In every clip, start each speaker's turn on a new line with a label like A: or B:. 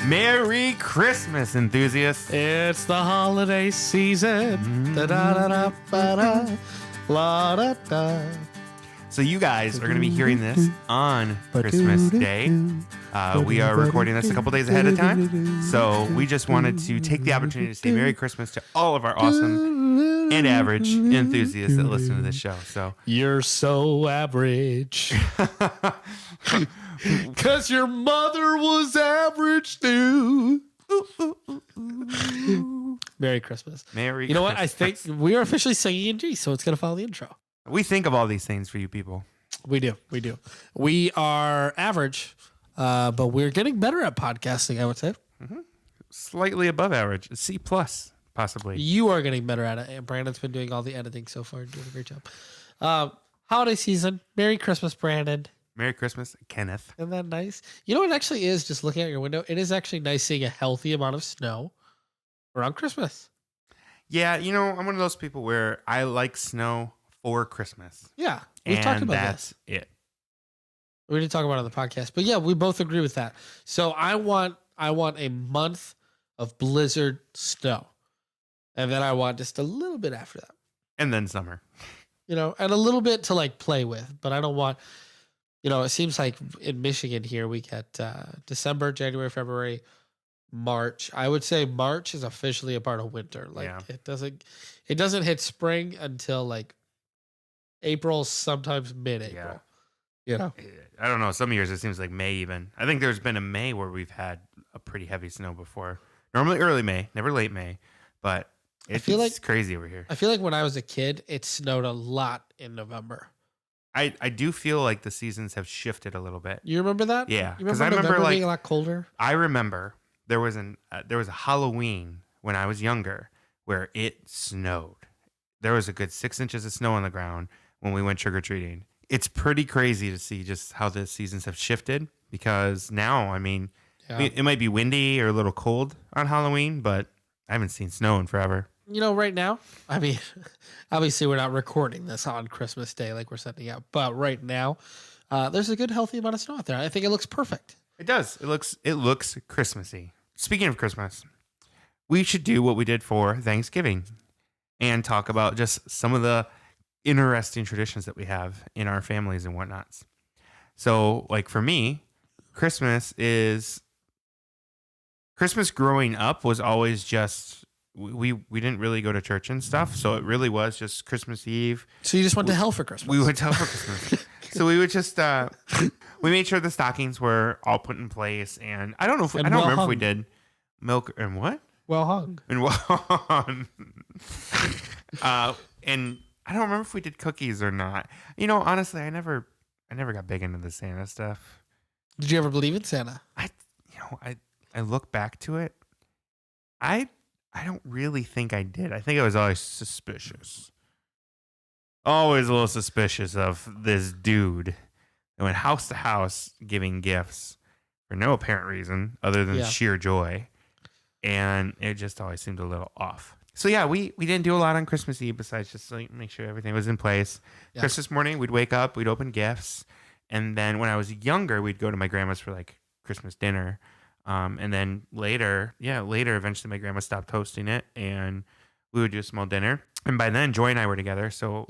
A: Merry Christmas, enthusiasts.
B: It's the holiday season. Da-da-da-da-ba-da, la-da-da.
A: So you guys are going to be hearing this on Christmas Day. We are recording this a couple days ahead of time. So we just wanted to take the opportunity to say Merry Christmas to all of our awesome and average enthusiasts that listen to this show. So
B: You're so average. Because your mother was average too. Merry Christmas.
A: Merry
B: You know what? I
A: Christmas.
B: think we are officially singing in G, so it's going to follow the intro.
A: We think of all these things for you people.
B: We do. We do. We are average, but we're getting better at podcasting, I would say.
A: Slightly above average. A C plus, possibly.
B: You are getting better at it. And Brandon's been doing all the editing so far and doing a great job. Holiday season. Merry Christmas, Brandon.
A: Merry Christmas, Kenneth.
B: Isn't that nice? You know what it actually is, just looking out your window? It is actually nice seeing a healthy amount of snow around Christmas.
A: Yeah, you know, I'm one of those people where I like snow for Christmas.
B: Yeah. We've talked about
A: that's
B: this.
A: it.
B: We didn't talk about it on the podcast. But yeah, we both agree with that. So I want a month of blizzard snow. And then I want just a little bit after that.
A: And then summer.
B: You know, and a little bit to like play with. But I don't want, you know, it seems like in Michigan here we get December, January, February, March. I would say March is officially a part of winter. Like
A: Yeah.
B: it doesn't hit spring until like April, sometimes mid-April.
A: Yeah.
B: You know?
A: I don't know. Some years it seems like May even. I think there's been a May where we've had a pretty heavy snow before. Normally early May, never late May. But it's crazy over here.
B: I feel like when I was a kid, it snowed a lot in November.
A: I do feel like the seasons have shifted a little bit.
B: You remember that?
A: Yeah,
B: You
A: 'cause I remember,
B: November
A: like-
B: being a lot colder?
A: I remember there was a Halloween when I was younger where it snowed. There was a good 6 inches of snow on the ground when we went trick-or-treating. It's pretty crazy to see just how the seasons have shifted because now, I mean,
B: Yeah.
A: it might be windy or a little cold on Halloween, but I haven't seen snow in forever.
B: You know, right now, I mean, obviously we're not recording this on Christmas Day like we're sending out, but right now, there's a good healthy amount of snow out there. I think it looks perfect.
A: It does. It looks Christmassy. Speaking of Christmas, we should do what we did for Thanksgiving and talk about just some of the interesting traditions that we have in our families and whatnots. So, like for me, Christmas growing up was always just we didn't really go to church and stuff, so it really was just Christmas Eve.
B: So you just went to hell for Christmas?
A: We would tell for Christmas. So we would just we made sure the stockings were all put in place, and I don't know if I don't remember if we did milk and what
B: Well hung.
A: and what, and I don't remember if we did cookies or not. You know, honestly, I never got big into the Santa stuff.
B: Did you ever believe in Santa?
A: I look back to it. I don't really think I did. I think I was always suspicious. Always a little suspicious of this dude that went house to house giving gifts for no apparent reason other than sheer joy. And it just always seemed a little off. So yeah, we didn't do a lot on Christmas Eve besides just like make sure everything was in place. Yeah. Christmas morning, we'd wake up, we'd open gifts. And then when I was younger, we'd go to my grandma's for like Christmas dinner. And then later, eventually my grandma stopped hosting it and we would do a small dinner. And by then, Joy and I were together. So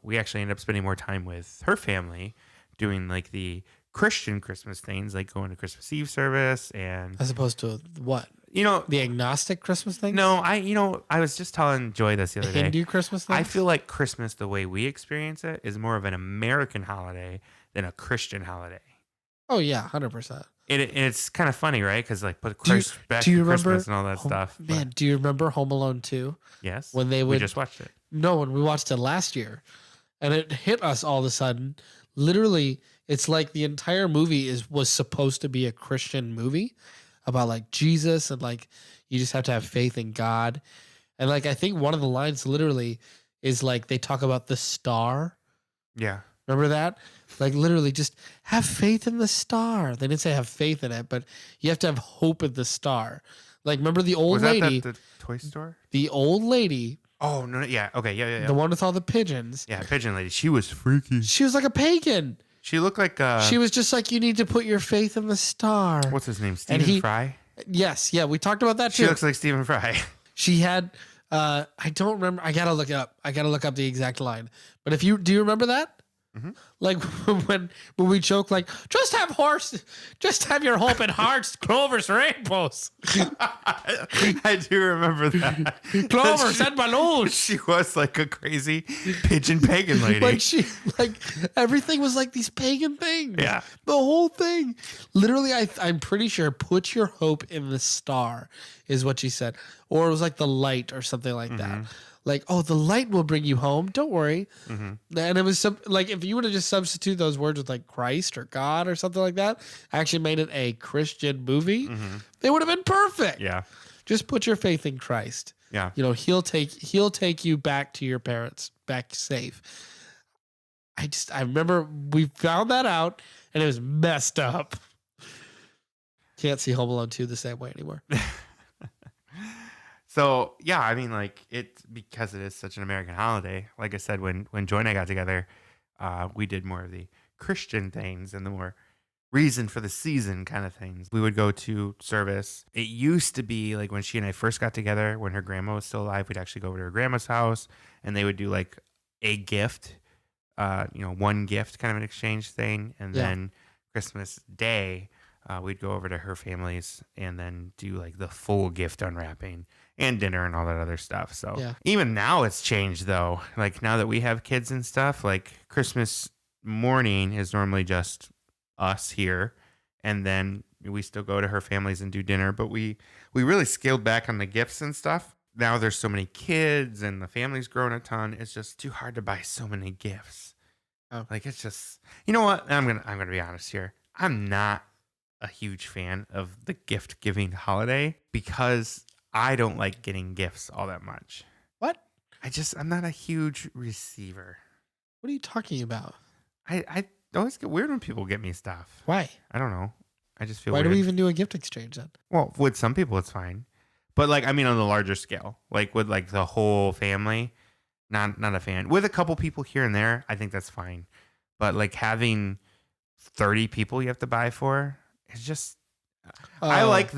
A: we actually ended up spending more time with her family doing like the Christian Christmas things, like going to Christmas Eve service and...
B: As opposed to what?
A: You know...
B: The agnostic Christmas thing?
A: No, I was just telling Joy this the other day.
B: Hindu Christmas thing?
A: I feel like Christmas, the way we experience it, is more of an American holiday than a Christian holiday.
B: Oh, yeah, 100%.
A: It's kind of funny, right? Because like put Christ back to Christmas and all that stuff.
B: Man, do you remember Home Alone 2?
A: Yes.
B: When
A: we just watched it.
B: No, when we watched it last year. And it hit us all of a sudden. Literally, it's like the entire movie was supposed to be a Christian movie about like Jesus and like you just have to have faith in God. And like I think one of the lines literally is like they talk about the star.
A: Yeah.
B: Remember that? Like literally just have faith in the star. They didn't say have faith in it, but you have to have hope in the star. Like remember the old lady?
A: Was that the toy store?
B: The old lady.
A: Oh, no. Yeah. Okay. Yeah.
B: The one with all the pigeons.
A: Yeah. Pigeon lady. She was freaky.
B: She was like a pagan.
A: She looked like
B: She was just like, you need to put your faith in the star.
A: what's his name?
B: And
A: Stephen Fry.
B: Yes, yeah, we talked about that
A: She
B: too.
A: looks like Stephen Fry.
B: She had, I don't remember. I gotta look it up. I gotta look up the exact line. But do you remember that?
A: Mhm.
B: Like when we joke, like just have your hope in hearts, clovers, rainbows,
A: I do remember that.
B: clovers and balloons.
A: She was like a crazy pigeon pagan lady.
B: Like everything was like these pagan things.
A: Yeah.
B: The whole thing. Literally, I'm pretty sure put your hope in the star is what she said. Or it was like the light or something like that. Like, oh, the light will bring you home. Don't worry. And it was like if you would have just substituted those words with like Christ or God or something like that, actually made it a Christian movie, they would have been perfect.
A: Yeah.
B: Just put your faith in Christ.
A: Yeah.
B: You know, he'll take you back to your parents, back safe. I remember we found that out and it was messed up. Can't see Home Alone 2 the same way anymore.
A: So yeah, I mean, like it's because it is such an American holiday. Like I said, when Joy and I got together, we did more of the Christian things and the more reason for the season kind of things. We would go to service. It used to be like when she and I first got together, when her grandma was still alive, we'd actually go over to her grandma's house and they would do like a gift, one gift kind of an exchange thing. And then Christmas Day, we'd go over to her family's and then do like the full gift unwrapping and dinner and all that other stuff. So even now it's changed though. Like now that we have kids and stuff, like Christmas morning is normally just us here. And then we still go to her families and do dinner, but we really scaled back on the gifts and stuff. Now there's so many kids and the family's grown a ton. It's just too hard to buy so many gifts.
B: Oh.
A: Like it's just, you know what? I'm going to be honest here. I'm not a huge fan of the gift giving holiday because I don't like getting gifts all that much.
B: What?
A: I'm not a huge receiver.
B: What are you talking about?
A: I always get weird when people get me stuff.
B: Why?
A: I don't know. I just feel
B: Why
A: weird.
B: do we even do a gift exchange then?
A: Well, with some people it's fine. But like, I mean, on the larger scale, like with like the whole family, not a fan. With a couple people here and there, I think that's fine. But like having 30 people you have to buy for, it's just, I like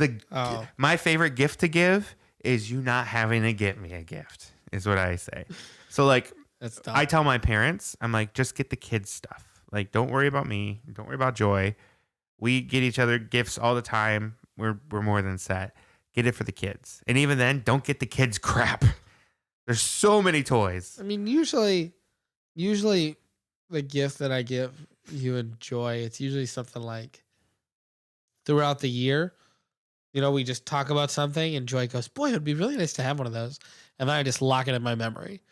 A: my favorite gift to give is you not having to get me a gift is what I say. So like,
B: That's dumb.
A: I tell my parents, I'm like, just get the kids stuff. Like, don't worry about me. Don't worry about Joy. We get each other gifts all the time. We're more than set. Get it for the kids. And even then, don't get the kids crap. There's so many toys.
B: I mean, usually the gift that I give you and Joy, it's usually something like throughout the year, we just talk about something and Joy goes, boy, it'd be really nice to have one of those. And then I just lock it in my memory,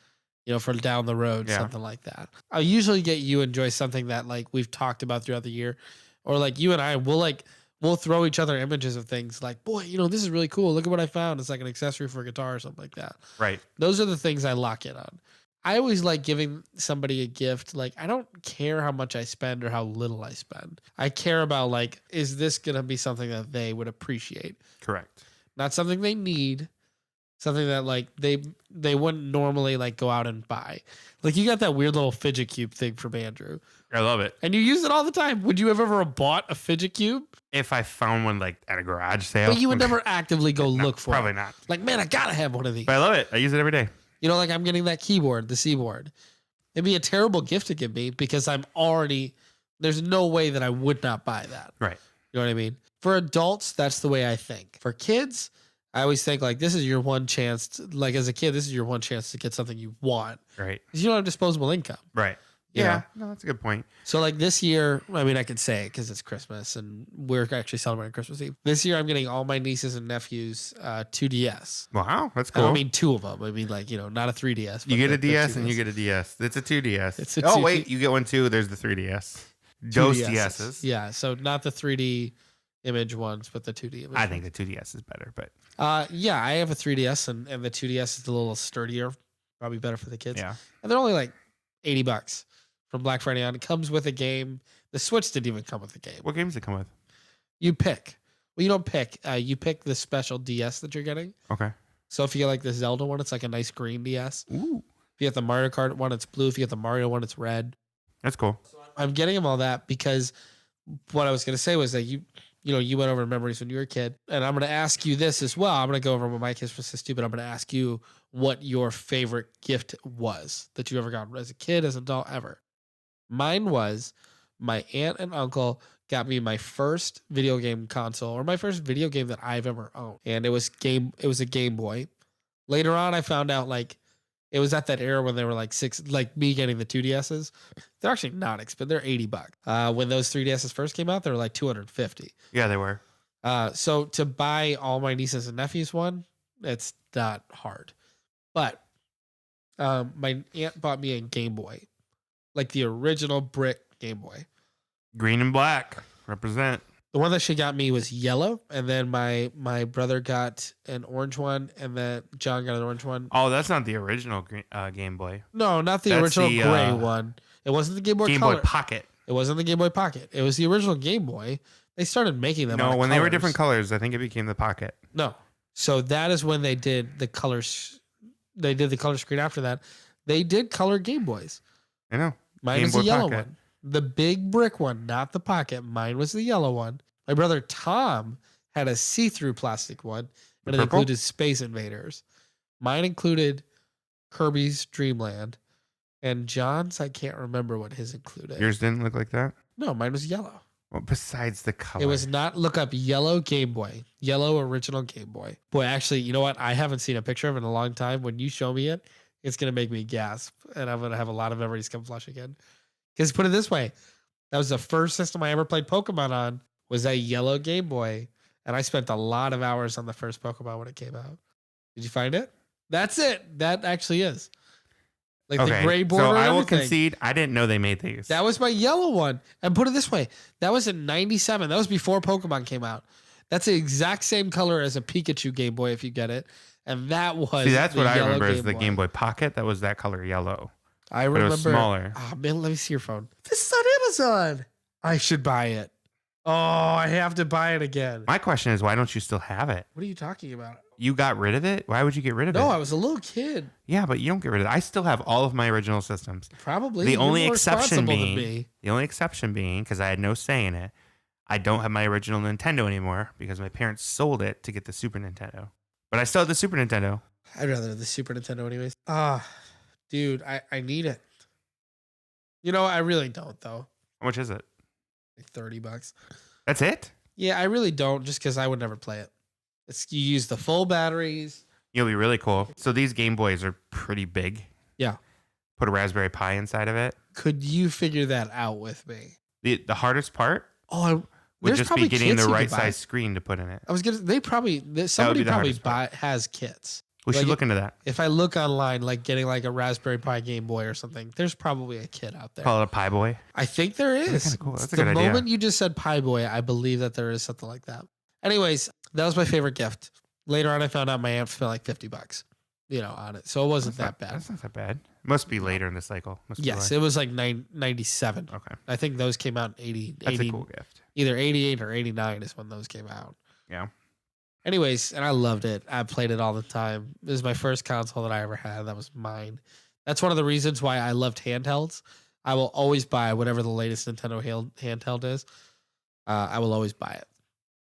B: for down the road, something like that. I'll usually get you and Joy something that like we've talked about throughout the year, or like you and I we'll throw each other images of things like, boy, this is really cool. Look at what I found. It's like an accessory for a guitar or something like that.
A: Right.
B: Those are the things I lock in on. I always like giving somebody a gift. Like, I don't care how much I spend or how little I spend. I care about like, is this going to be something that they would appreciate?
A: Correct.
B: Not something they need, something that like they wouldn't normally like go out and buy. Like you got that weird little fidget cube thing from Andrew.
A: I love it.
B: And you use it all the time. Would you have ever bought a fidget cube?
A: If I found one like at a garage sale.
B: But you would never actively go look for
A: probably
B: it.
A: Not.
B: Like, man, I got to have one of these.
A: But I love it. I use it every day.
B: Like I'm getting that keyboard, the Seaboard. It'd be a terrible gift to give me because there's no way that I would not buy that.
A: Right.
B: You know what I mean? For adults, that's the way I think. For kids, I always think like this is your one chance. Like as a kid, this is your one chance to get something you want.
A: Right.
B: Because you don't have disposable income.
A: Right. Yeah. No, that's a good point.
B: So like this year, I mean, I can say it because it's Christmas and we're actually celebrating Christmas Eve. This year, I'm getting all my nieces and nephews 2DS.
A: Wow, that's
B: I
A: cool.
B: don't mean two of them. I mean like, not a 3DS.
A: You get a DS and you get a DS. It's a 2DS.
B: It's a
A: oh,
B: 2D.
A: wait, you get one too. There's the 3DS.
B: Two
A: Those
B: DSs.
A: DSs.
B: Yeah, so not the 3D image ones, but the 2D image.
A: I think the 2DS is better, but
B: yeah, I have a 3DS and the 2DS is a little sturdier, probably better for the kids.
A: yeah.
B: And they're only like $80 from Black Friday on. It comes with a game. The Switch didn't even come with a game.
A: What games does it come with?
B: You pick. Well, you don't pick. You pick the special DS that you're getting.
A: Okay.
B: So if you get like the Zelda one, it's like a nice green DS.
A: Ooh,
B: If you get the Mario Kart one, it's blue. If you get the Mario one, it's red.
A: that's cool.
B: I'm getting him all that because what I was going to say was that you went over memories when you were a kid, and I'm going to ask you this as well. I'm going to go over what my Christmas is too, but I'm going to ask you what your favorite gift was that you ever got as a kid, as an adult, ever. Mine was my aunt and uncle got me my first video game console, or my first video game that I've ever owned, and it was a Game Boy. Later on, I found out like it was at that era when they were like me getting the 2DSs. They're actually not expensive. They're $80. When those 3DSs first came out, they were like $250.
A: Yeah, they were.
B: So to buy all my nieces and nephews one, it's not hard. But my aunt bought me a Game Boy, like the original brick Game Boy.
A: Green and black. Represent.
B: The one that she got me was yellow, and then my brother got an orange one, and then John got an orange one.
A: Oh, that's not the original Game Boy.
B: No, not the
A: That's
B: original
A: the,
B: gray one. It wasn't the Game Boy
A: Game
B: Color.
A: Boy Pocket.
B: It wasn't the Game Boy Pocket. It was the original Game Boy. They started making them.
A: No,
B: out of
A: when they were
B: colors.
A: different colors, I think it became the Pocket.
B: No, so that is when they did the colors. They did the color screen after that. They did color Game Boys.
A: I know.
B: Mine
A: Game
B: was the
A: Boy
B: yellow
A: Pocket.
B: one, the big brick one, not the Pocket. Mine was the yellow one. My brother Tom had a see-through plastic one, and it
A: Purple?
B: included Space Invaders. Mine included Kirby's Dream Land, and John's, I can't remember what his included.
A: Yours didn't look like that?
B: No, mine was yellow.
A: Well, besides the color.
B: It was not. Look up yellow Game Boy, yellow original Game Boy. Boy, actually, you know what? I haven't seen a picture of it in a long time. When you show me it, it's gonna make me gasp, and I'm gonna have a lot of memories come flush again. Because put it this way, that was the first system I ever played Pokemon on. Was that yellow Game Boy, and I spent a lot of hours on the first Pokemon when it came out. Did you find it? That's it. That actually is. Like the gray border.
A: So
B: and
A: I will
B: everything.
A: concede, I didn't know they made these.
B: That was my yellow one. And put it this way, that was in 97. That was before Pokemon came out. That's the exact same color as a Pikachu Game Boy if you get it. And that was
A: See, that's
B: the
A: what I
B: yellow
A: remember is
B: Game
A: the
B: Boy.
A: Game Boy Pocket. That was that color yellow.
B: I
A: But
B: remember.
A: it was smaller.
B: Oh, man, let me see your phone. This is on Amazon. I should buy it. Oh, I have to buy it again.
A: My question is, why don't you still have it?
B: What are you talking about?
A: You got rid of it? Why would you get rid of it?
B: No, I was a little kid.
A: Yeah, but you don't get rid of it. I still have all of my original systems.
B: Probably.
A: The
B: You're
A: only
B: more
A: exception
B: responsible than
A: being,
B: me.
A: because I had no say in it, I don't have my original Nintendo anymore because my parents sold it to get the Super Nintendo. But I still have the Super Nintendo.
B: I'd rather have the Super Nintendo anyways. Dude, I need it. You know, I really don't though.
A: How much is it?
B: Like $30.
A: That's it?
B: Yeah, I really don't, just because I would never play it. You use the full batteries.
A: It'll be really cool. So these Game Boys are pretty big.
B: Yeah.
A: Put a Raspberry Pi inside of it.
B: Could you figure that out with me?
A: The hardest part
B: Oh,
A: would
B: there's
A: just
B: probably
A: be getting
B: kits
A: the
B: you
A: right
B: could buy.
A: size screen to put in it.
B: I was gonna. Somebody
A: the
B: probably
A: hardest part.
B: has kits.
A: We should
B: Like,
A: look into that.
B: If I look online, like getting like a Raspberry Pi Game Boy or something, there's probably a kit out there.
A: Call it a Pi Boy.
B: I think there is.
A: kinda cool. That's a
B: the
A: good idea.
B: moment you just said Pi Boy, I believe that there is something like that. Anyways, that was my favorite gift. Later on, I found out my aunt spent like $50, on it. So it wasn't that bad.
A: That's not that bad. Must be later in the cycle. Must be
B: Yes,
A: like-
B: it was like 97.
A: Okay.
B: I think those came out in 80,
A: That's
B: 80
A: a cool gift.
B: either 88 or 89 is when those came out.
A: Yeah.
B: Anyways, and I loved it. I played it all the time. It was my first console that I ever had. That was mine. That's one of the reasons why I loved handhelds. I will always buy whatever the latest Nintendo handheld is. I will always buy it.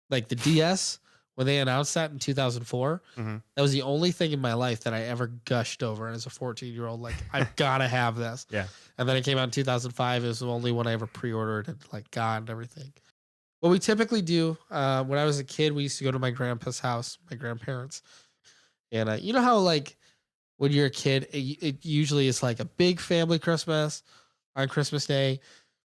B: Like the DS, when they announced that in 2004,
A: Mhm.
B: that was the only thing in my life that I ever gushed over as a 14-year-old. Like, I've got to have this.
A: Yeah.
B: And then it came out in 2005. It was the only one I ever pre-ordered and like got and everything. What we typically do when I was a kid, we used to go to my grandpa's house, my grandparents. And you know how like when you're a kid, it usually is like a big family Christmas on Christmas Day.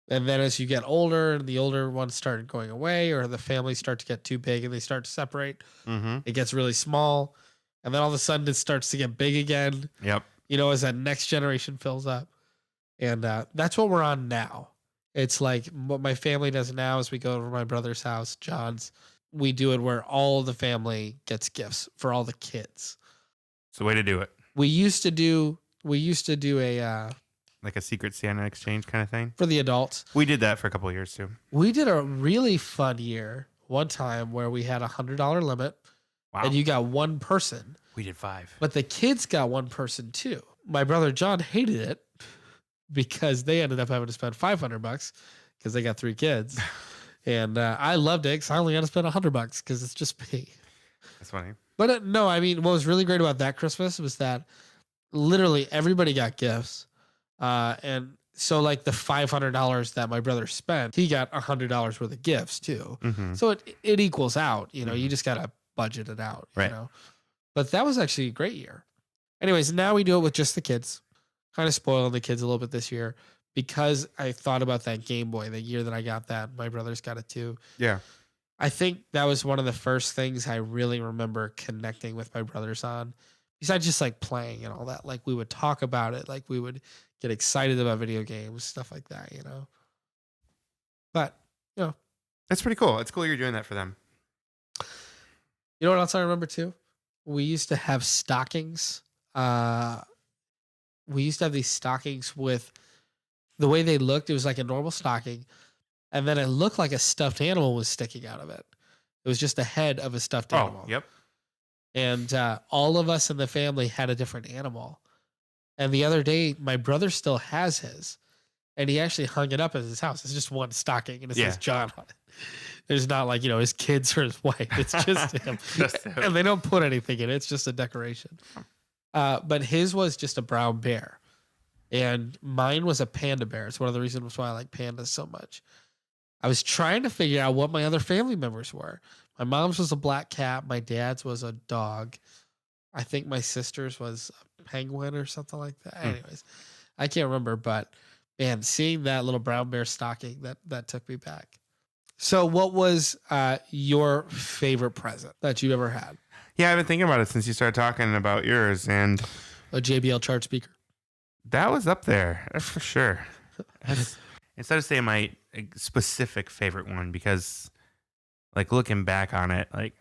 B: And then as you get older and the older ones start going away or the families start to get too big and they start to separate,
A: Mm-hmm.
B: it gets really small. And then all of a sudden it starts to get big again,
A: Yep.
B: as that next generation fills up. And that's what we're on now. It's like what my family does now is we go over to my brother's house, John's. We do it where all the family gets gifts for all the kids.
A: It's the way to do it.
B: We used to do a
A: Like a Secret Santa exchange kind of thing.
B: for the adults.
A: We did that for a couple of years too.
B: We did a really fun year one time where we had $100 limit
A: Wow.
B: and you got one person,
A: We did 5.
B: but the kids got one person too. My brother John hated it because they ended up having to spend $500 because they got 3 kids. And I loved it because I only had to spend $100 because it's just me.
A: That's funny.
B: But no, I mean, what was really great about that Christmas was that literally everybody got gifts. And so like the $500 that my brother spent, he got $100 worth of gifts too.
A: Mm-hmm.
B: So it equals out, you know, you just got to budget it out,
A: Right.
B: you know, but that was actually a great year. Anyways, now we do it with just the kids, kind of spoiling the kids a little bit this year because I thought about that Game Boy, the year that I got that. My brothers got it too.
A: Yeah.
B: I think that was one of the first things I really remember connecting with my brothers on. Besides just like playing and all that, like we would talk about it, like we would get excited about video games, stuff like that, you know. But, you know,
A: That's pretty cool. It's cool you're doing that for them.
B: you know what else I remember too? We used to have stockings. We used to have these stockings with the way they looked. It was like a normal stocking, and then it looked like a stuffed animal was sticking out of it. It was just the head of a stuffed animal.
A: Oh, yep.
B: And all of us in the family had a different animal. And the other day, my brother still has his, and he actually hung it up at his house. It's just one stocking, and it says John on it. There's not like, you know, his kids or his wife. It's just him.
A: Just him.
B: And they don't put anything in it. It's just a decoration. But his was just a brown bear. And mine was a panda bear. It's one of the reasons why I like pandas so much. I was trying to figure out what my other family members were. My mom's was a black cat. My dad's was a dog. I think my sister's was a penguin or something like that. Anyways, I can't remember. But, man, seeing that little brown bear stocking, that took me back. So what was your favorite present that you ever had?
A: Yeah, I've been thinking about it since you started talking about yours, and
B: A JBL charge speaker.
A: that was up there. That's for sure. Instead of saying my specific favorite one, because like looking back on it, like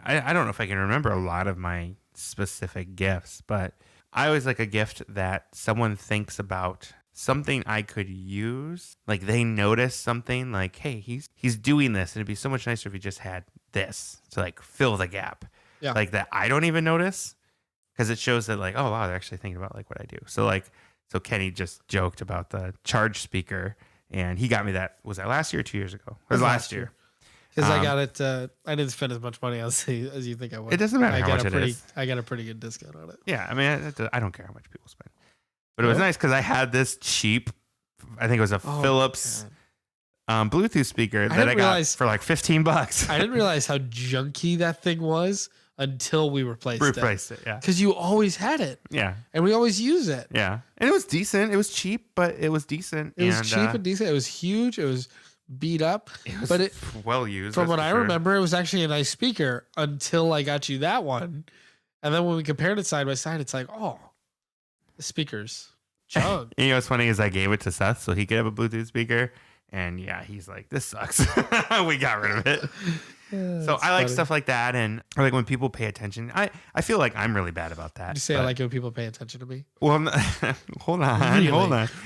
A: I don't know if I can remember a lot of my specific gifts, but I always like a gift that someone thinks about something I could use. Like they notice something like, hey, he's doing this, and it'd be so much nicer if he just had this to like fill the gap.
B: Yeah.
A: Like that I don't even notice, because it shows that like, oh wow, they're actually thinking about like what I do. So Kenny just joked about the charge speaker, and he got me that. Was that last year or 2 years ago? It was last year.
B: Because I got it. I didn't spend as much money as you think I would.
A: It doesn't matter how much it is.
B: I got a pretty good discount on it.
A: Yeah, I mean, I don't care how much people spend. But it was nice because I had this cheap, I think it was a Philips Bluetooth speaker that I got for like $15.
B: I didn't realize how junky that thing was until we replaced
A: it. Yeah.
B: Because you always had it.
A: Yeah.
B: And we always use it.
A: Yeah. And it was decent. It was cheap, but it was decent.
B: It was cheap and decent. It was huge. It was beat up.
A: It was
B: but it
A: well used.
B: From what I remember, it was actually a nice speaker until I got you that one. And then when we compared it side by side, it's like, oh, the speaker's junk.
A: You know what's funny is I gave it to Seth so he could have a Bluetooth speaker. And yeah, he's like, this sucks. We got rid of it. So I like stuff like that, and I like when people pay attention. I feel like I'm really bad about that.
B: You say I like it when people pay attention to me?
A: Well, hold on.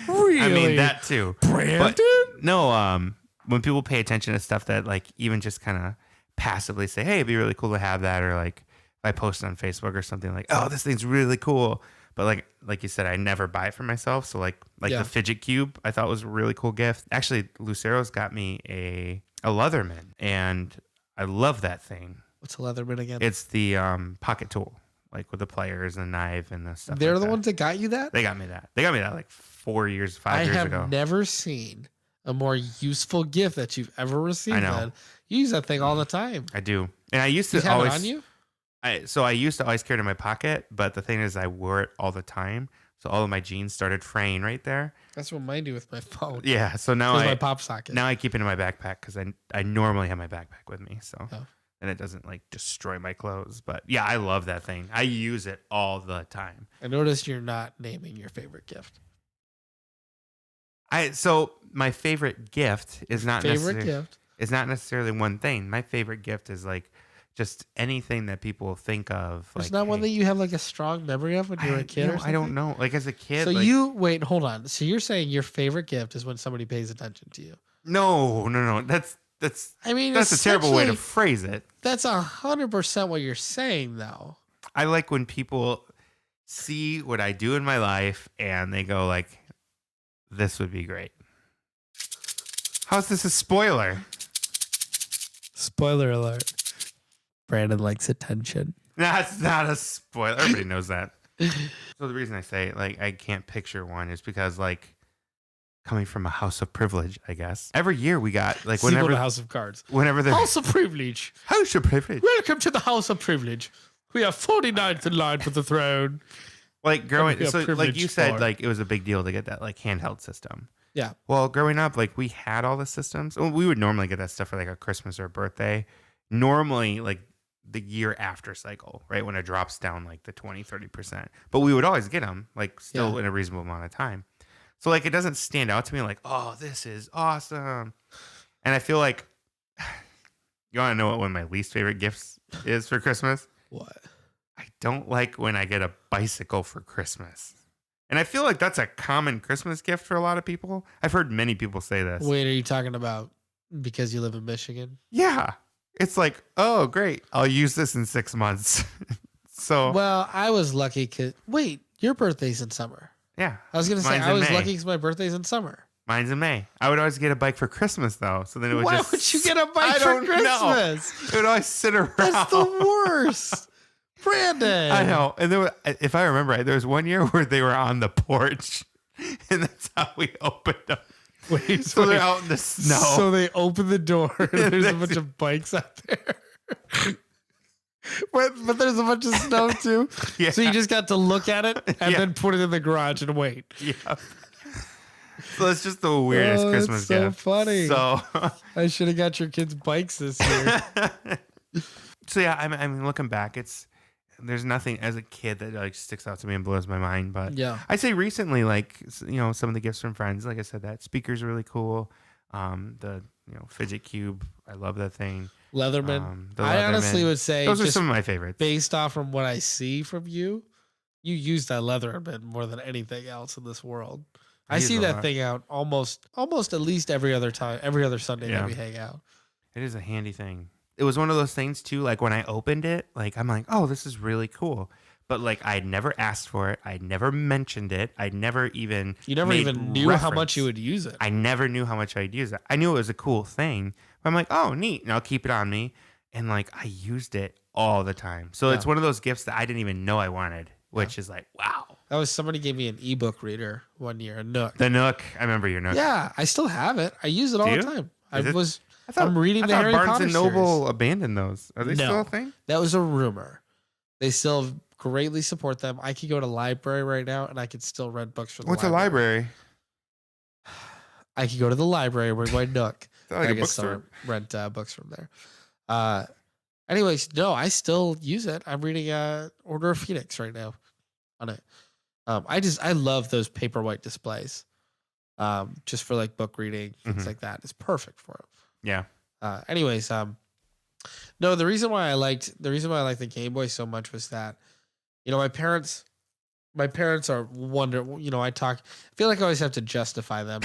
B: Really?
A: I mean that too.
B: Brandon?
A: But no, when people pay attention to stuff that like even just kind of passively say, hey, it'd be really cool to have that, or like if I post on Facebook or something like, oh, this thing's really cool. But like you said, I never buy it for myself. So like the fidget cube, I thought was a really cool gift. Actually, Lucero's got me a Leatherman, and I love that thing.
B: What's a Leatherman again?
A: It's the pocket tool, like with the pliers and the knife and the stuff.
B: They're
A: like
B: the
A: that.
B: ones that got you that?
A: They got me that. They got me that like 5 years ago.
B: I have never seen a more useful gift that you've ever received.
A: I know.
B: Man. You use that thing all the time.
A: I do, and I used to
B: You have
A: always
B: it on you?
A: I used to always carry it in my pocket, but the thing is, I wore it all the time, so all of my jeans started fraying right there.
B: That's what mine do with my phone.
A: Yeah, so now
B: my pop socket.
A: Now I keep it in my backpack because I normally have my backpack with me, so
B: Oh.
A: and it doesn't like destroy my clothes. But yeah, I love that thing. I use it all the time.
B: I noticed you're not naming your favorite gift.
A: So my favorite gift is not
B: Favorite gift.
A: It's not necessarily one thing. My favorite gift is like just anything that people think of.
B: There's
A: like,
B: not one that you have like a strong memory of when you were a kid.
A: I don't know. Like as a kid.
B: So
A: like,
B: wait, hold on. So you're saying your favorite gift is when somebody pays attention to you?
A: No. That's
B: I mean,
A: that's a terrible way to
B: essentially,
A: phrase it.
B: That's 100% what you're saying, though.
A: I like when people see what I do in my life and they go like, this would be great. How's this a spoiler?
B: Spoiler alert. Brandon likes attention.
A: That's not a spoiler. Everybody knows that. So the reason I say like I can't picture one is because like coming from a house of privilege, I guess. Every year we got like
B: Sequel to House of Cards.
A: Whenever there's
B: House of Privilege.
A: House of Privilege.
B: Welcome to the House of Privilege. We are 49th in line for the throne.
A: Like growing, so like
B: privileged
A: you said,
B: for.
A: like it was a big deal to get that like handheld system.
B: Yeah.
A: Well, growing up, like we had all the systems. Well, we would normally get that stuff for like a Christmas or a birthday. Normally, like the year after cycle, right? When it drops down like the 20-30%. But we would always get them like still in a reasonable amount of time. So like it doesn't stand out to me like, oh, this is awesome. And I feel like you want to know what one of my least favorite gifts is for Christmas?
B: What?
A: I don't like when I get a bicycle for Christmas. And I feel like that's a common Christmas gift for a lot of people. I've heard many people say this.
B: Wait, are you talking about because you live in Michigan?
A: Yeah. It's like, oh, great. I'll use this in 6 months. So,
B: Well, I was lucky because, wait, your birthday's in summer.
A: yeah.
B: I was going to say,
A: Mine's
B: I
A: in
B: was
A: May.
B: lucky because my birthday's in summer.
A: Mine's in May. I would always get a bike for Christmas, though. So then it would
B: Why
A: just...
B: would you get a bike
A: I
B: for
A: don't know.
B: Christmas?
A: It would always sit around.
B: That's the worst. Brandon.
A: I know. And there was, if I remember right, there was one year where they were on the porch. And that's how we opened them.
B: Wait,
A: So they're out in the snow.
B: So they open the door and there's a bunch of bikes out there. but there's a bunch of snow too.
A: Yeah.
B: So you just got to look at it and
A: Yeah.
B: then put it in the garage and wait.
A: Yeah. So it's just the weirdest
B: Oh,
A: Christmas
B: that's so
A: gift.
B: funny.
A: So,
B: I should have got your kids bikes this year.
A: so yeah, I mean, looking back, there's nothing as a kid that like sticks out to me and blows my mind. But
B: Yeah.
A: I'd say recently, like some of the gifts from friends, like I said, that speaker's really cool. The fidget cube, I love that thing.
B: Leatherman.
A: The
B: I honestly
A: Leatherman.
B: would say
A: Those are
B: just
A: some of my favorites.
B: based off from what I see from you, you use that Leatherman more than anything else in this world. I
A: use
B: see
A: a
B: that
A: lot.
B: thing out almost at least every other Sunday
A: Yeah.
B: that we hang out.
A: It is a handy thing. It was one of those things too. Like when I opened it, like I'm like, oh, this is really cool. But like I'd never asked for it. I'd never mentioned it. I'd never even
B: You never
A: made
B: even knew how
A: reference.
B: much you would use it.
A: I never knew how much I'd use it. I knew it was a cool thing. But I'm like, oh, neat. And I'll keep it on me. And like I used it all the time. So it's
B: Yeah.
A: one of those gifts that I didn't even know I wanted, which is like, wow.
B: That was somebody gave me an ebook reader one year, a Nook.
A: The Nook. I remember your Nook.
B: Yeah, I still have it. I use it all
A: Do
B: the
A: you?
B: time.
A: Is it-
B: I'm reading the Harry
A: Barnes
B: Potter
A: and Noble
B: series.
A: abandoned those. Are they
B: No.
A: still a thing?
B: That was a rumor. They still greatly support them. I could go to library right now and I could still rent books from the
A: What's a library?
B: I could go to the library where my Nook.
A: Is that like
B: I
A: a
B: could still
A: bookstore?
B: rent books from there. Anyways, no, I still use it. I'm reading Order of Phoenix right now on it. I love those paperwhite displays. Just for like book reading, things
A: Mhm.
B: like that. It's perfect for it.
A: Yeah.
B: Anyways, no, the reason why I liked the Game Boy so much was that, my parents are I feel like I always have to justify them.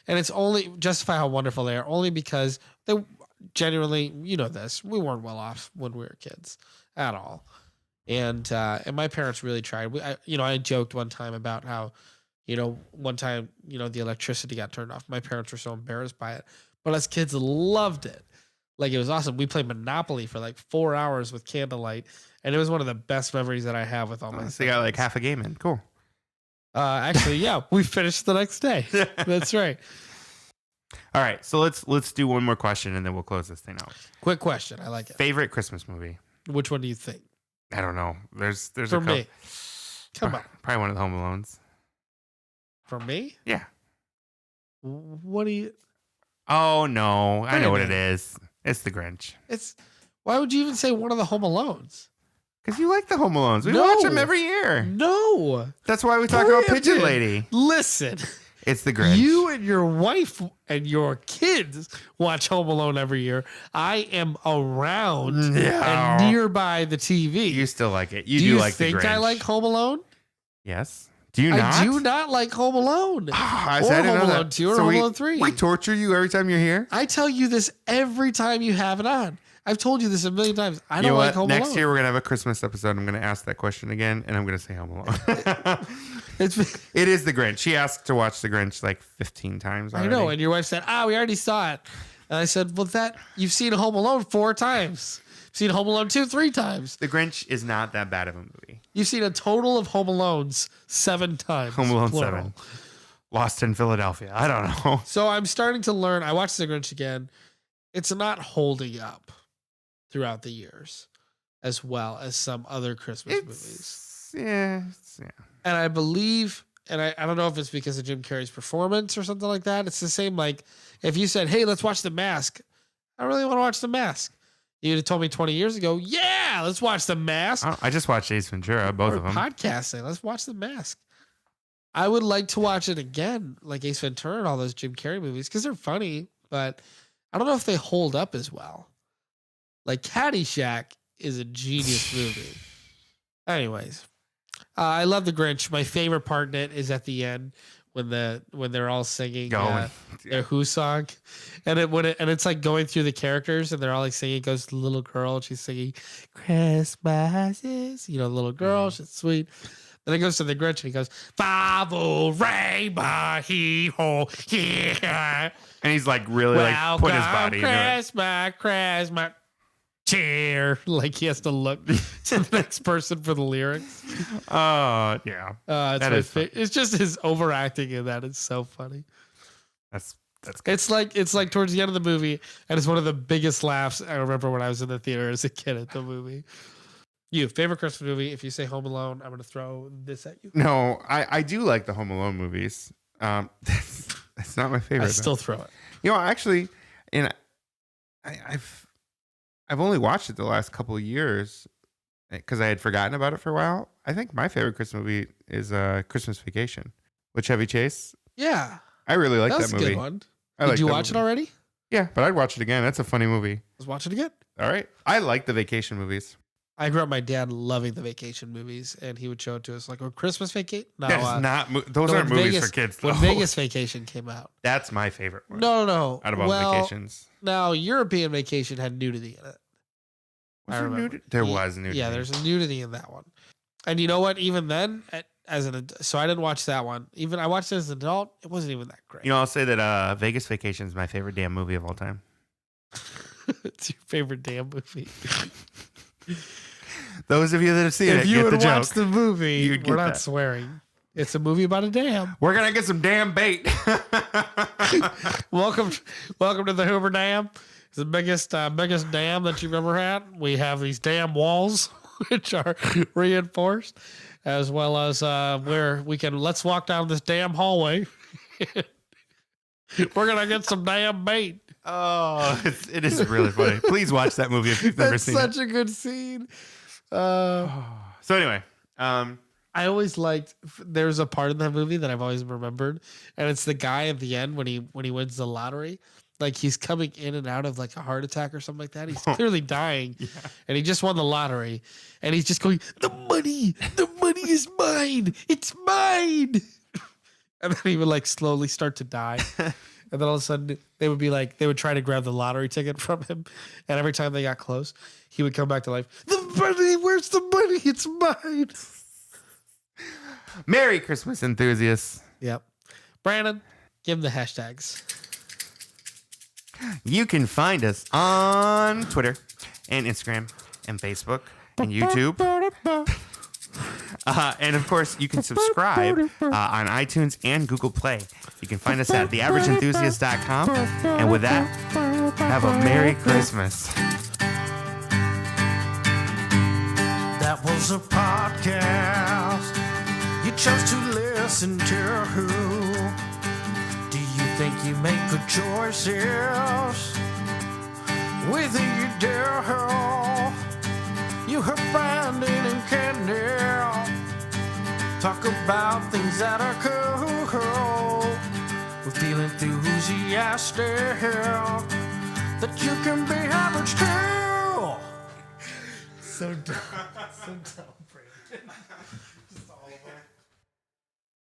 B: And it's only justify how wonderful they are only because they genuinely, this, we weren't well off when we were kids at all. And my parents really tried. I joked one time about how, one time, the electricity got turned off. My parents were so embarrassed by it, but us kids loved it. Like it was awesome. We played Monopoly for like 4 hours with candlelight, and it was one of the best memories that I have with all my.
A: So you got like
B: siblings.
A: half a game in. Cool.
B: Actually, yeah, we finished the next day. That's right.
A: All right. So let's do one more question and then we'll close this thing out.
B: Quick question. I like it.
A: Favorite Christmas movie?
B: Which one do you think?
A: I don't know. There's
B: For
A: a couple.
B: me. Come on.
A: Probably one of the Home Alones.
B: For me?
A: Yeah.
B: What do you?
A: Oh no, I know what it
B: Brandon.
A: is. It's the Grinch.
B: Why would you even say one of the Home Alones?
A: Because you like the Home Alones. We
B: No.
A: watch them every year.
B: No.
A: That's why we talk about Pigeon
B: Brandon.
A: Lady.
B: Listen.
A: It's the Grinch.
B: You and your wife and your kids watch Home Alone every year. I am around
A: No.
B: and nearby the TV.
A: You still like it. You
B: do
A: do
B: you
A: like the
B: think
A: Grinch.
B: I like Home Alone?
A: Yes. Do you not?
B: I do not like Home Alone.
A: Ah,
B: Or
A: I didn't know
B: Home
A: that.
B: Alone 2 or
A: So
B: Home
A: we-
B: Alone 3.
A: We torture you every time you're here.
B: I tell you this every time you have it on. I've told you this a million times. I
A: You
B: don't
A: know
B: like
A: what?
B: Home
A: Next
B: Alone.
A: year we're gonna have a Christmas episode. I'm gonna ask that question again, and I'm gonna say Home Alone.
B: It's
A: It is The Grinch. She asked to watch The Grinch like 15 times
B: I
A: already.
B: know, and your wife said, we already saw it. And I said, well, you've seen Home Alone 4 times. You've seen Home Alone 2 3 times.
A: The Grinch is not that bad of a movie.
B: You've seen a total of Home Alones 7 times.
A: Home Alone
B: plural.
A: 7. Lost in Philadelphia. I don't know.
B: So I'm starting to learn. I watched The Grinch again. It's not holding up throughout the years as well as some other Christmas movies.
A: Yeah.
B: And I believe, and I don't know if it's because of Jim Carrey's performance or something like that. It's the same like if you said, hey, let's watch The Mask. I don't really want to watch The Mask. You'd have told me 20 years ago, yeah, let's watch The Mask.
A: I just watched Ace Ventura, both
B: Or
A: of them.
B: podcasting. Let's watch The Mask. I would like to watch it again, like Ace Ventura and all those Jim Carrey movies, because they're funny, but I don't know if they hold up as well. Like Caddyshack is a genius movie. Anyways, I love The Grinch. My favorite part in it is at the end when they're all singing their Who song, and it's like going through the characters and they're all like singing. It goes to the little girl and she's singing Christmas is, the little girl, she's sweet. Then it goes to the Grinch and he goes, Favo Rayba Hee Ho, yeah.
A: And he's like really like put his body into it.
B: Christmas, cheer. Like he has to look to the next person for the lyrics.
A: Yeah.
B: It's just his overacting in that. It's so funny.
A: That's good.
B: It's like towards the end of the movie, and it's one of the biggest laughs I remember when I was in the theater as a kid at the movie. You favorite Christmas movie? If you say Home Alone, I'm going to throw this at you.
A: No, I do like the Home Alone movies. That's not my favorite.
B: I still throw it.
A: Actually, and I've only watched it the last couple of years because I had forgotten about it for a while. I think my favorite Christmas movie is Christmas Vacation with Chevy Chase.
B: Yeah,
A: I really like that
B: was
A: movie.
B: A good one. Did you watch it already?
A: Yeah, but I'd watch it again. That's a funny movie.
B: Let's watch it again.
A: All right. I like the vacation movies.
B: I grew up my dad loving the vacation movies, and he would show it to us like on Christmas Vacation. No,
A: those aren't movies for kids.
B: When Vegas Vacation came out,
A: that's my favorite one.
B: No.
A: Out of all vacations.
B: Now European Vacation had nudity in it.
A: There was nudity.
B: Yeah, there's a nudity in that one. And you know what? Even then, so I didn't watch that one. Even I watched it as an adult. It wasn't even that great.
A: I'll say that Vegas Vacation is my favorite damn movie of all time.
B: It's your favorite damn movie.
A: Those of you that have seen it,
B: if you
A: get
B: would
A: the
B: watch
A: joke.
B: the movie, we're not
A: that.
B: swearing. It's a movie about a dam.
A: We're gonna get some damn bait.
B: Welcome to the Hoover Dam. It's the biggest dam that you've ever had. We have these dam walls, which are reinforced, as well as where we can. Let's walk down this damn hallway. We're gonna get some damn bait.
A: Oh, it is really funny. Please watch that movie if you've never seen it.
B: That's such a good scene.
A: So anyway,
B: I always liked. There's a part in that movie that I've always remembered, and it's the guy at the end when he wins the lottery. Like he's coming in and out of like a heart attack or something like that. He's clearly dying, and he just won the lottery, and he's just going, the money is mine. It's mine. And then he would like slowly start to die. And then all of a sudden they would try to grab the lottery ticket from him. And every time they got close, he would come back to life. The money, where's the money? It's mine.
A: Merry Christmas, enthusiasts.
B: Yep. Brandon, give him the hashtags.
A: You can find us on Twitter and Instagram and Facebook and YouTube. And of course, you can subscribe on iTunes and Google Play. You can find us at theaverageenthusiast.com. And with that, have a Merry Christmas.
C: That was a podcast you chose to listen to. Do you think you make good choices? Whether you do, you heard Brandon and Candy talk about things that are cool. We're feeling enthusiastic that you can be average too.
B: So dumb. So dumb, Brandon.